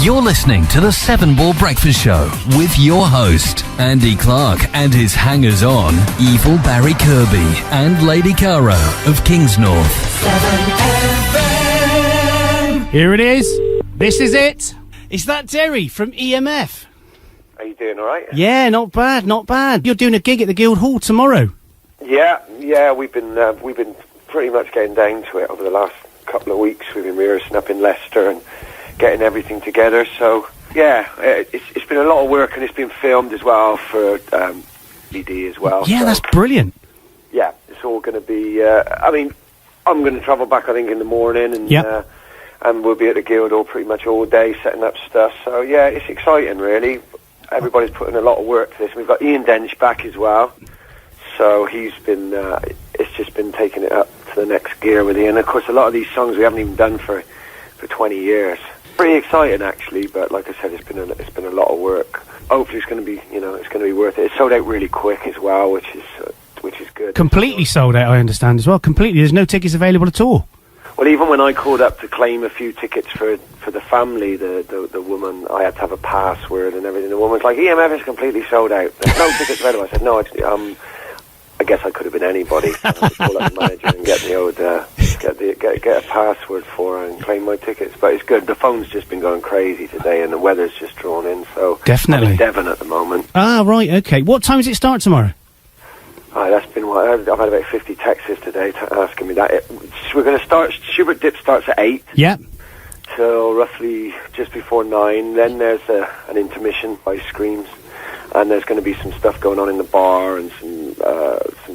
You're listening to the Severn Ball Breakfast Show with your host, Andy Clarke, and his hangers-on, Evil Barry Kirby and Lady Cara of Kingsnorth. 7FM. Here it is. This is it. It's that Derry from EMF. How you doing, all right? Yeah, not bad, not bad. You're doing a gig at the Guildhall tomorrow. Yeah, we've been pretty much getting down to it over the last couple of weeks. We've been rehearsing up in Leicester and getting everything together. So yeah, it's been a lot of work, and it's been filmed as well for DVD as well. Yeah, so, that's brilliant. Yeah, it's all going to be. I mean, I'm going to travel back, I think, in the morning, and and we'll be at the Guildhall pretty much all day setting up stuff. So yeah, it's exciting, really. Everybody's putting a lot of work to this. We've got Ian Dench back as well. So he's been, it's just been taking it up to the next gear with Ian. Of course, a lot of these songs we haven't even done for 20 years. Pretty exciting, actually, but like I said, it's been a lot of work. Hopefully it's going to be, it's going to be worth it. It's sold out really quick as well, which is good. Completely sold out, I understand, as well. Completely. There's no tickets available at all. Well, even when I called up to claim a few tickets for the family, the woman, I had to have a password and everything. The woman's like, EMF is completely sold out. There's no tickets available. I said, no, I guess I could have been anybody. I had to call up the manager and get the old get a password for her and claim my tickets. But it's good. The phone's just been going crazy today, and the weather's just drawn in. So definitely. I'm in Devon at the moment. Ah, right. Okay. What time does it start tomorrow? That's been what I've had about 50 texts today asking me that. We're going to start. Schubert Dip starts at 8. Yeah. Till roughly just before 9. Then there's an intermission by Screams. And there's going to be some stuff going on in the bar and some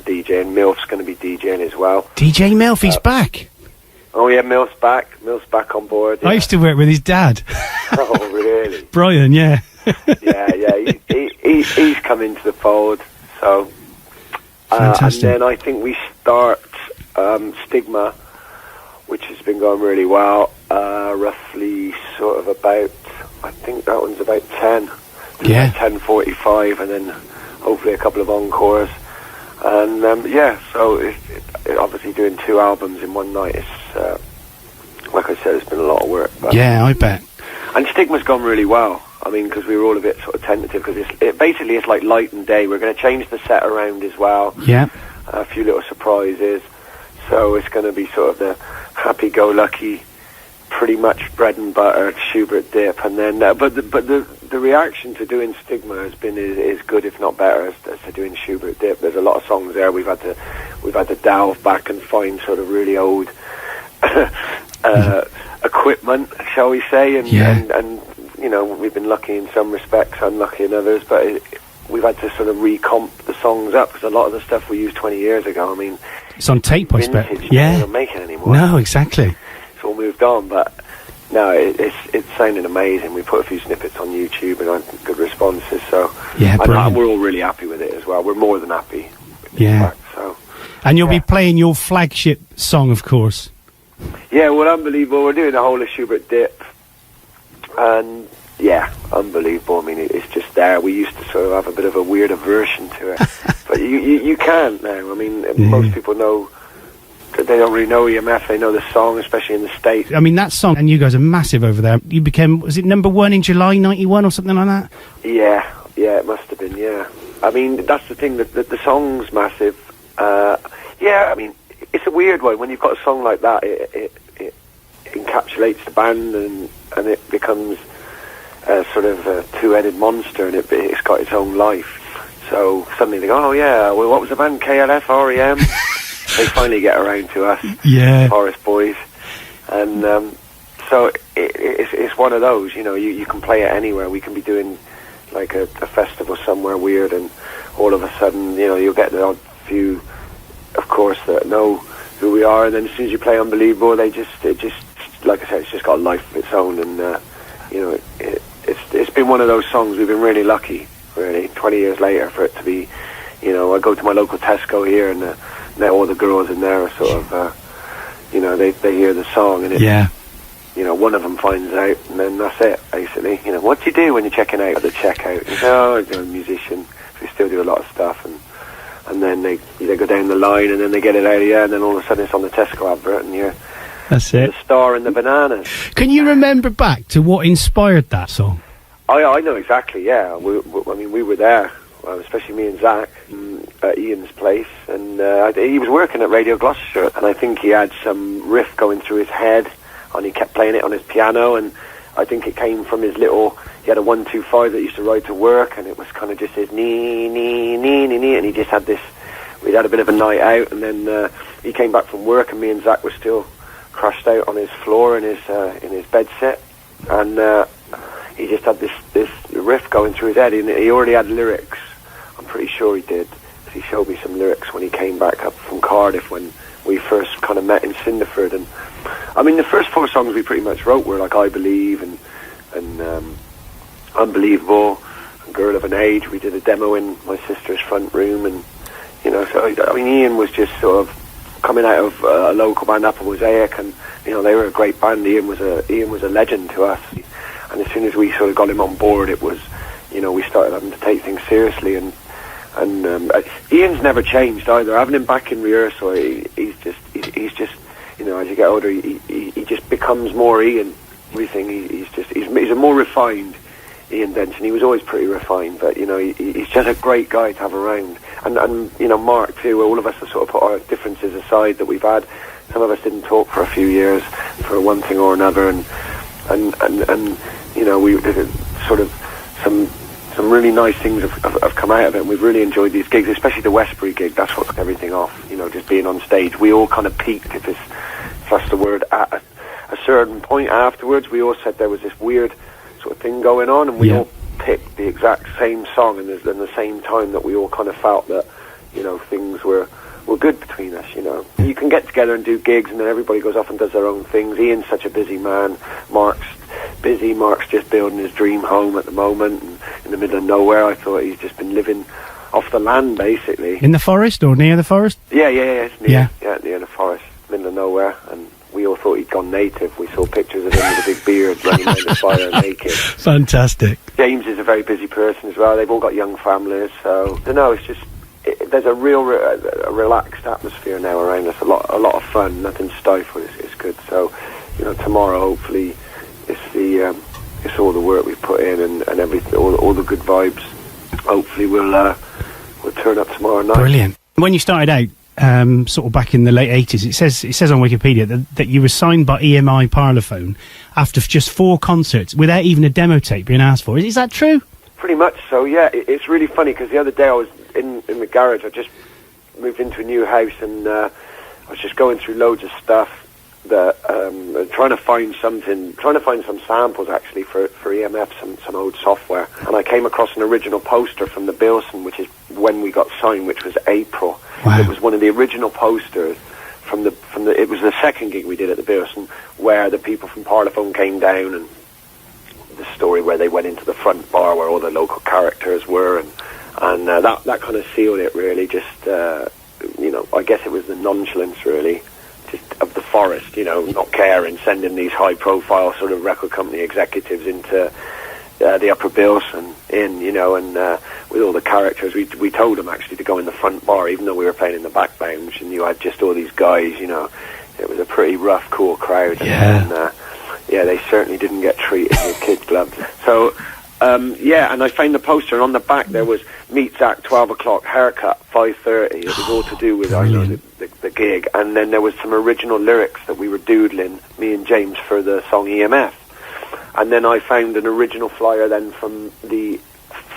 DJing. Milf's going to be DJing as well. DJ Milf, he's back. Oh yeah, Milf's back. Milf's back on board. Yeah. I used to work with his dad. Oh really? Brian, yeah. yeah. He's come into the fold. So fantastic. And then I think we start Stigma, which has been going really well. Roughly sort of about, I think that one's about 10. Yeah. 10:45, and then hopefully a couple of encores, and so it obviously doing 2 albums in one night is, like I said, it's been a lot of work. But yeah, I bet. And Stigma's gone really well. I mean, because we were all a bit sort of tentative, because it's like light and day. We're going to change the set around as well. Yeah. A few little surprises, so it's going to be sort of the happy-go-lucky, pretty much bread and butter Schubert Dip, and then but the reaction to doing Stigma has been is good, if not better, as to doing Schubert Dip. There's a lot of songs there we've had to delve back and find sort of really old equipment, shall we say, and we've been lucky in some respects, unlucky in others, but we've had to sort of recomp the songs up, because a lot of the stuff we used 20 years ago, I mean, it's on tape, I expect. Yeah, they don't make it anymore. No, exactly. It's all moved on, but no, it's sounding amazing. We put a few snippets on YouTube and got good responses, so yeah, and we're all really happy with it as well. We're more than happy. Yeah. Fact, so. And you'll be playing your flagship song, of course. Yeah, well, unbelievable. We're doing the whole of Schubert Dip, and yeah, unbelievable. I mean, it's just there. We used to sort of have a bit of a weird aversion to it, but you can't now. I mean, most people know. They don't really know EMF, they know the song, especially in the States. I mean, that song, and you guys are massive over there. You became, was it #1 in July 91 or something like that? Yeah, it must have been, yeah. I mean, that's the thing, that the song's massive. I mean, it's a weird one. When you've got a song like that, it encapsulates the band, and it becomes a sort of a two-headed monster, and it's got its own life. So suddenly they go, oh yeah, well, what was the band? KLF, REM? They finally get around to us, Forest Boys, and so it's one of those. You can play it anywhere. We can be doing like a festival somewhere weird, and all of a sudden, you'll get the odd few, of course, that know who we are, and then as soon as you play Unbelievable, it just like I said, it's just got a life of its own, and it's been one of those songs. We've been really lucky, really, 20 years later, for it to be. I go to my local Tesco here, and now all the girls in there are sort of, they hear the song, and one of them finds out, and then that's it, basically. What do you do when you're checking out at the checkout? You say, I'm a musician. We still do a lot of stuff, and then they go down the line, and then they get it out of you, and then all of a sudden it's on the Tesco advert, and you're That's it. The Star and the Bananas. Can you remember back to what inspired that song? I know exactly, yeah. We were there, especially me and Zach, at Ian's place, and he was working at Radio Gloucestershire, and I think he had some riff going through his head, and he kept playing it on his piano, and I think it came from his little, he had a 1-2-5 that he used to ride to work, and it was kind of just his nee, nee, nee, nee, nee, and he just had this, we'd had a bit of a night out, and then he came back from work, and me and Zach were still crashed out on his floor in his bed set, and he just had this riff going through his head, and he already had lyrics. I'm pretty sure he did. He showed me some lyrics when he came back up from Cardiff when we first kind of met in Cinderford. And I mean, the first 4 songs we pretty much wrote were like I Believe and Unbelievable and Girl of an Age. We did a demo in my sister's front room, and you know, so I mean, Ian was just sort of coming out of a local band, Apple Mosaic, and you know, they were a great band. Ian was a legend to us. And as soon as we sort of got him on board, it was, you know, we started having to take things seriously. And Ian's never changed either. Having him back in rehearsal, he's just, you know, as you get older, he just becomes more Ian. Everything, he's a more refined Ian Denson. He was always pretty refined, but you know, he's just a great guy to have around. And you know, Mark too. All of us have sort of put our differences aside that we've had. Some of us didn't talk for a few years for one thing or another, and you know, we sort of some really nice things have come out of it, and we've really enjoyed these gigs, especially the Westbury gig. That's what took everything off, you know, just being on stage. We all kind of peaked, if that's the word, at a certain point afterwards. We all said there was this weird sort of thing going on, and we all picked the exact same song, and at the same time that we all kind of felt that, you know, things were good between us, you know. You can get together and do gigs, and then everybody goes off and does their own things. Ian's such a busy man. Mark's busy. Mark's just building his dream home at the moment, and in the middle of nowhere. I thought he's just been living off the land, basically. In the forest, or near the forest? Yeah, it's near, near the forest, middle of nowhere, and we all thought he'd gone native. We saw pictures of him with a big beard running around the fire naked. Fantastic. James is a very busy person as well. They've all got young families, so I don't know, it's just, there's a real relaxed atmosphere now around us. A lot of fun. Nothing stifled. It's good. So, you know, tomorrow hopefully it's all the work we've put in and everything. All the good vibes. Hopefully we'll turn up tomorrow night. Brilliant. When you started out, sort of back in the late 80s, it says on Wikipedia that you were signed by EMI Parlophone after just 4 concerts without even a demo tape being asked for. Is that true? Pretty much so, yeah. It's really funny because the other day I was in the garage. I just moved into a new house, and I was just going through loads of stuff that trying to find some samples actually for EMF, some old software, and I came across an original poster from the Bilson, which is when we got signed, which was April. Wow. It was one of the original posters from the it was the second gig we did at the Bilson, where the people from Parlophone came down, and the story where they went into the front bar where all the local characters were, and that kind of sealed it, really. Just you know, I guess it was the nonchalance, really, just of the forest, you know, not caring, sending these high-profile sort of record company executives into the Upper Bilson you know, and with all the characters, we told them actually to go in the front bar, even though we were playing in the back lounge, and you had just all these guys, you know. It was a pretty rough, cool crowd. Yeah. And yeah, they certainly didn't get treated with kid gloves. So, yeah, and I found the poster, and on the back there was Meet Zach, 12 o'clock, haircut, 5:30. It was all to do with the gig. And then there was some original lyrics that we were doodling, me and James, for the song EMF. And then I found an original flyer then from the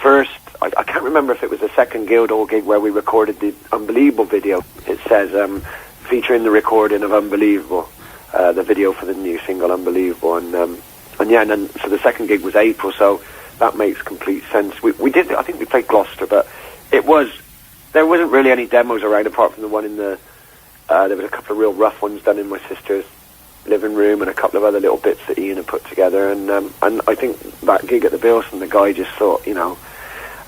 first, I can't remember if it was the second Guildhall gig where we recorded the Unbelievable video. It says, featuring the recording of Unbelievable, the video for the new single Unbelievable. And yeah, and then so the second gig was April, so that makes complete sense. We did, I think we played Gloucester, but there wasn't really any demos around apart from the one in the, there was a couple of real rough ones done in my sister's living room and a couple of other little bits that Ian had put together, and I think that gig at the Bilson, the guy just thought, you know,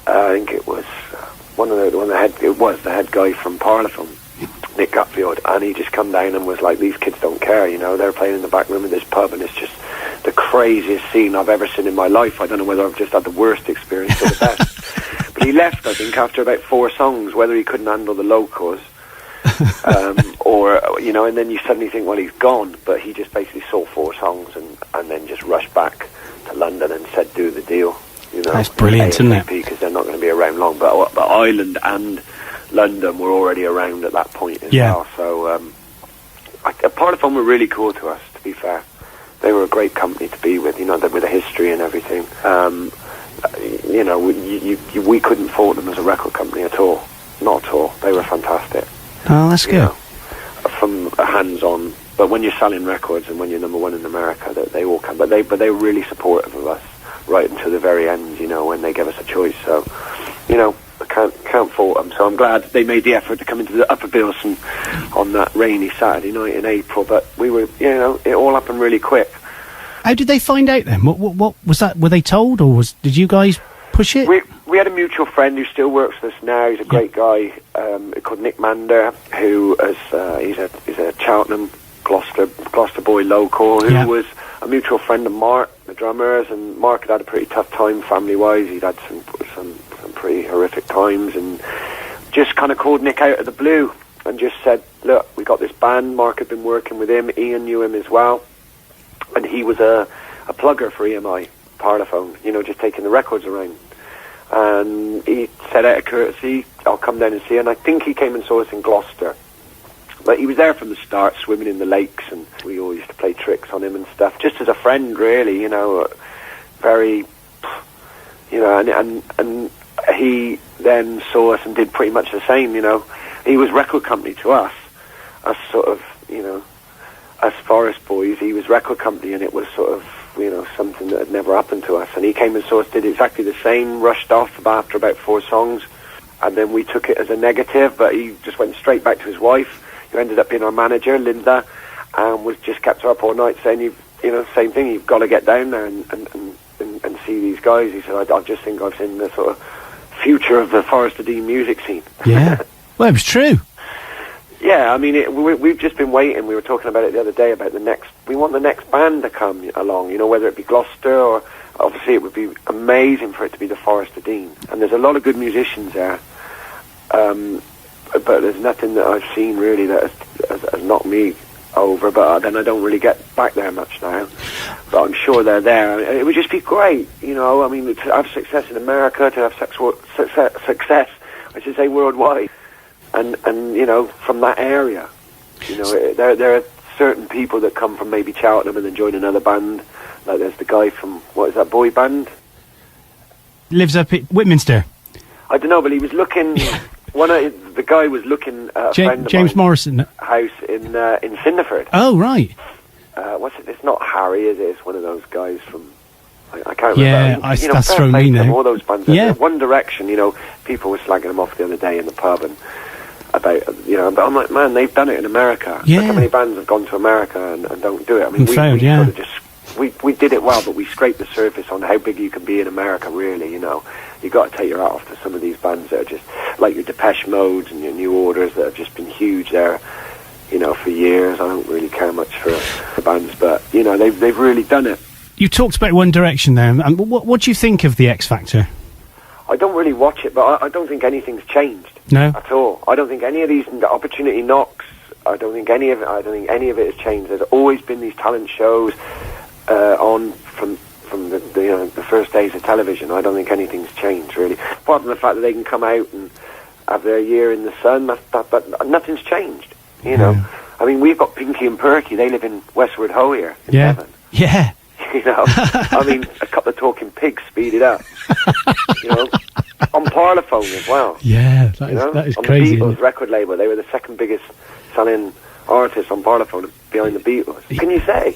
I think it was the head guy from Parlophone, Nick Gutfield, and he just come down and was like, these kids don't care, you know, they're playing in the back room of this pub, and it's just the craziest scene I've ever seen in my life. I don't know whether I've just had the worst experience or the best. But he left, I think, after about 4 songs, whether he couldn't handle the locals. or and then you suddenly think, well, he's gone, but he just basically sold 4 songs and then just rushed back to London and said, do the deal. That's brilliant, isn't it? Because they're not going to be around long. But Ireland and London were already around at that point as well. So Parlophone were really cool to us, to be fair. They were a great company to be with, with a history and everything. We couldn't fault them as a record company at all. Not at all. They were fantastic. Oh, that's good. From hands-on. But when you're selling records and when you're number 1 in America, they all come. But they were really supportive of us right until the very end, when they gave us a choice. So, I can't fault them. So I'm glad they made the effort to come into the Upper Bilson on that rainy Saturday night in April. But we were, it all happened really quick. How did they find out then? What was that? Were they told, or did you guys push it? We had a mutual friend who still works with us now. He's a great guy called Nick Mander, who is he's a Cheltenham, Gloucester boy local, who was a mutual friend of Mark, the drummers, and Mark had a pretty tough time family-wise. He'd had some pretty horrific times, and just kind of called Nick out of the blue and just said, look, we got this band. Mark had been working with him. Ian knew him as well, and he was a plugger for EMI, Parlophone, just taking the records around. And he said out of courtesy, I'll come down and see her. And I think he came and saw us in Gloucester. But he was there from the start, swimming in the lakes, and we all used to play tricks on him and stuff, just as a friend, really, very, and he then saw us and did pretty much the same, He was record company to us, us sort of, us Forest boys. He was record company, and it was sort of, something that had never happened to us. And he came and saw us, did exactly the same, rushed off after about 4 songs, and then we took it as a negative, but he just went straight back to his wife, who ended up being our manager, Linda, and was just kept her up all night saying, same thing, you've got to get down there and see these guys. He said, I just think I've seen the sort of future of the Forest of Dean music scene. Yeah. Well, it was true. Yeah, I mean, we've just been waiting. We were talking about it the other day about we want the next band to come along, whether it be Gloucester or, obviously it would be amazing for it to be the Forest of Dean. And there's a lot of good musicians there. But there's nothing that I've seen really that has knocked me over, but then I don't really get back there much now. But I'm sure they're there. It would just be great, I mean, to have success in America, to have success, I should say, worldwide, and from that area. There are certain people that come from maybe Cheltenham and then join another band. Like there's the guy from, what is that boy band? Lives up at Whitminster. I don't know, but he was looking... the guy was looking at a friend of James mine's Morrison house in Cinderford. Oh, right. What's it? It's not Harry, is it? It's one of those guys from... I can't remember. Yeah, that's thrown me now. All those bands. Yeah. One Direction, people were slagging them off the other day in the pub and about, but I'm like, man, they've done it in America. Yeah. Look how many bands have gone to America and don't do it. I mean, we failed, sort of just... We did it well, but we scraped the surface on how big you can be in America, really, You got to take your hat off to some of these bands that are just, like your Depeche Modes and your New Orders, that have just been huge there, for years. I don't really care much for the bands, but, they've really done it. You talked about One Direction there, and what do you think of the X Factor? I don't really watch it, but I don't think anything's changed. No? At all. I don't think any of these opportunity knocks, I don't think any of it has changed. There's always been these talent shows on from the first days of television. I don't think anything's changed really, apart from the fact that they can come out and have their year in the sun. But nothing's changed. I mean, we've got Pinky and Perky. They live in Westward Ho here in Severn. Yeah. I mean, a couple of talking pigs speeded up. On Parlophone as well. Yeah, that is on crazy. On the Beatles record label, they were the second biggest selling artists on Parlophone behind the Beatles. Can you say?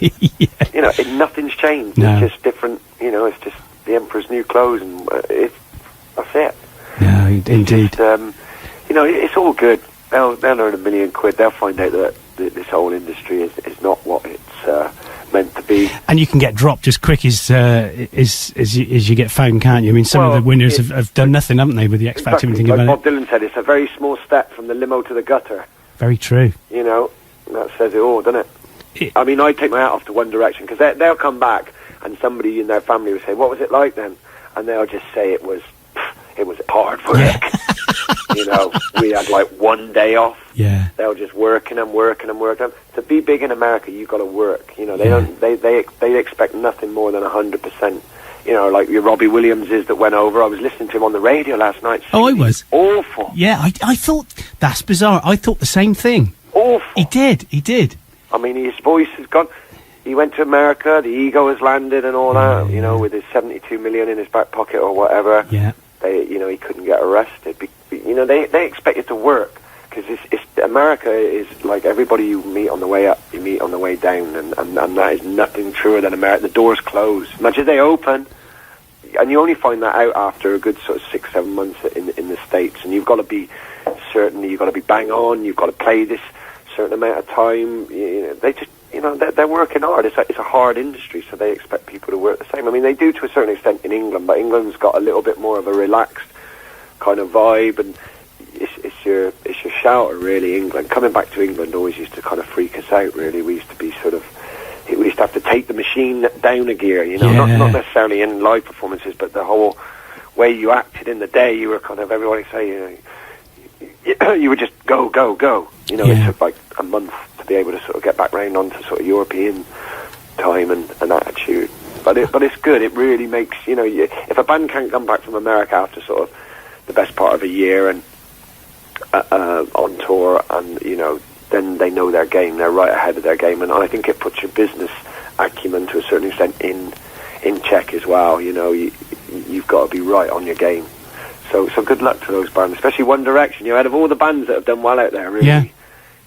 Yeah. Nothing's changed. No. It's just different. It's just the Emperor's new clothes, and that's it. No, indeed. Just, it's all good. They'll earn £1 million. They'll find out that this whole industry is not what it's meant to be. And you can get dropped as quick as you get found, can't you? I mean, some of the winners have done nothing, haven't they, with the X Factor? Exactly. Like Bob Dylan said, it's a very small step from the limo to the gutter. Very true. That says it all, doesn't it? I mean, I take my hat off to One Direction, because they'll come back and somebody in their family will say, what was it like then? And they'll just say it was hard work. You know, we had like one day off. Yeah. They were just working them. To be big in America, you've got to work. You know, Yeah. they expect nothing more than 100%. You know, like your Robbie Williams that went over. I was listening to him on the radio last night. Oh, I was. Awful. Yeah, I thought, that's bizarre. I thought the same thing. Awful. He did. I mean, his voice has gone. He went to America, the ego has landed and all that, you know, with his 72 million in his back pocket or whatever. Yeah. He couldn't get arrested. You know, they expect you to work, because America is like everybody you meet on the way up, you meet on the way down, and that is nothing truer than America. The doors close. Imagine they open, and you only find that out after a good sort of 6-7 months in the States, and you've got to be certain, you've got to be bang on, you've got to play this certain amount of time. You know, they just, you know, they're working hard. It's a hard industry, so they expect people to work the same. I mean, they do to a certain extent in England, but England's got a little bit more of a relaxed kind of vibe, and it's your shouter, really. England, coming back to England always used to kind of freak us out, really. We used to be we used to have to take the machine down a gear, you know, not necessarily in live performances, but the whole way you acted in the day, you were kind of, everybody say, you know, you would just go. You know, It took like a month to be able to sort of get back round onto sort of European time and attitude. But it's good. It really makes, you know, if a band can't come back from America after sort of the best part of a year and on tour, and you know, then they know their game. They're right ahead of their game, and I think it puts your business acumen to a certain extent in check as well. You know, you've got to be right on your game. So good luck to those bands, especially One Direction. You know, out of all the bands that have done well out there, really. Yeah.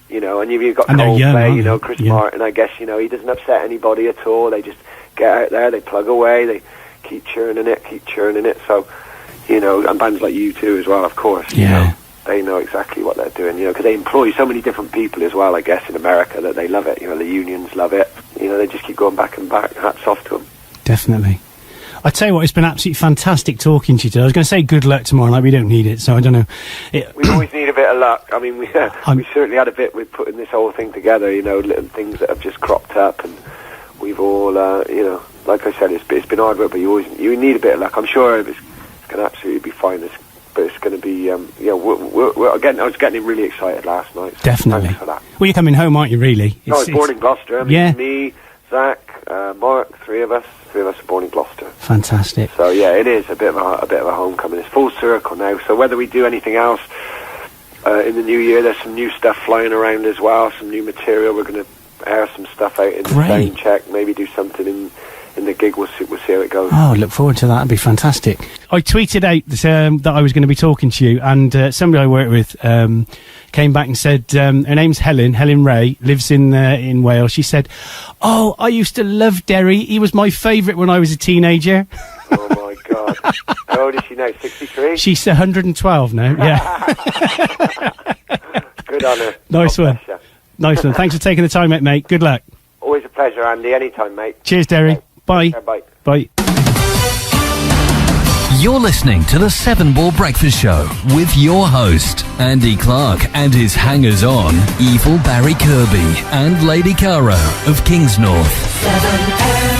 You know, and you've got And they're young, Coldplay, aren't you know, they? Chris Yeah. Martin, I guess, you know, he doesn't upset anybody at all. They just get out there, they plug away, they keep churning it. So, you know, and bands like U2 as well, of course. You know, they know exactly what they're doing, you know, because they employ so many different people as well, I guess, in America, that they love it. You know, the unions love it. You know, they just keep going back and back. Hats off to them. Definitely. I tell you what, it's been absolutely fantastic talking to you today. I was going to say good luck tomorrow night. We don't need it, so I don't know. We always need a bit of luck. I mean, we certainly had a bit with putting this whole thing together, you know, little things that have just cropped up, and we've all, you know, like I said, it's been hard work, but you need a bit of luck. I'm sure it's going to absolutely be fine, but it's going to be, you know, again, I was getting really excited last night. So Definitely. Thanks for that. Well, you're coming home, aren't you, really? I was born in Gloucester. I mean, yeah. Me, Zach, Mark, three of us are born in Gloucester. Fantastic. So yeah, it is a bit of a homecoming. It's full circle now. So whether we do anything else in the new year, there's some new stuff flying around as well. Some new material. We're going to air some stuff out in the sound check. Maybe do something in the gig. We'll see how it goes. Oh, look forward to that. That'd be fantastic. I tweeted out that I was going to be talking to you, and somebody I work with came back and said her name's Helen Ray, lives in Wales. She said, "Oh, I used to love Derry. He was my favourite when I was a teenager." Oh my God! How old is she now? 63. She's 112 now. Yeah. Good on her. Nice one. Nice one. Thanks for taking the time, mate. Good luck. Always a pleasure, Andy. Anytime, mate. Cheers, Derry. Bye. Bye. Bye. You're listening to the Seven Ball Breakfast Show with your host, Andy Clarke, and his hangers-on, Evil Barry Kirby and Lady Caro of Kingsnorth. 7